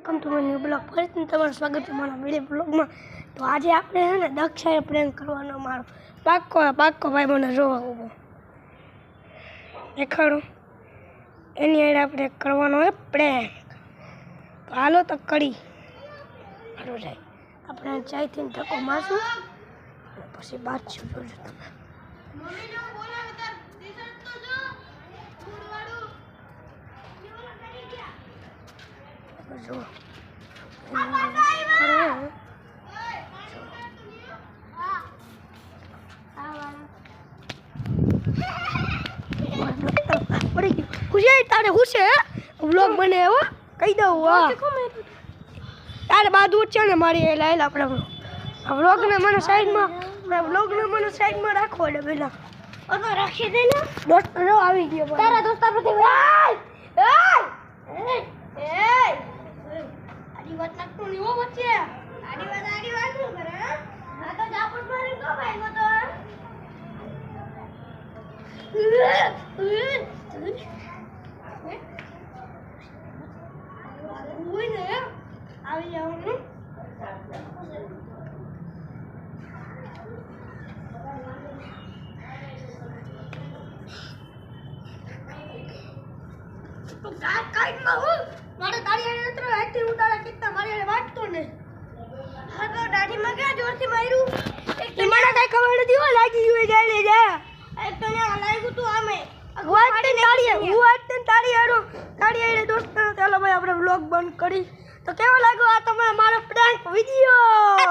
Welcome to my new blog. ફરીથી તમારું સ્વાગત છે મારા વિડીયો બ્લોગમાં. તો આજે આપણે છે ને દક્ષાએ પ્રેન્ક કરવાનો મારો પાક્કો ભાઈ મને જોવા ઊભો દેખાડું એની આડે આપણે કરવાનો હોય પ્રેન્ક. તો હાલો તો કરી હાલો જાય આપણે ચાયથી ધક્કો મારશું પછી બાજશું જોજો તમે. જો ખુશી તારે હુશે વ્લોગ બને એવો કહી દઉં. હા તારે બાજુ છે ને મારી એ લાયેલા આપણે વ્લોગને મને સાઈડમાં રાખો એટલે પેલા રાખી દે ને દોસ્ત આવી ગયો તારા દોસ્ત આડી વાત નાખતું નહીં હો વચ્ચે. આડી વાત શું કરે? આ તો જાપડ મારી કો ભાઈ નો તો ઓય ને આવી જાવ તો કાઈમાં હું મારે તારી આને નતરો હાથી ઉડાડા કિત્તા મારી આને વાટતો ને. હા તો દાઢીમાં ક્યાં જોરથી માર્યું એ મને કઈ ખબર નથી હો. લાગી ગયું ગાલે જા એક તો ને લાગ્યું તું આમે તારી આડે દોસ્ત ચાલો ભાઈ આપણે વ્લોગ બંધ કરી. તો કેવો લાગ્યો આ તમે મારો પ્રેન્ક વિડિયો?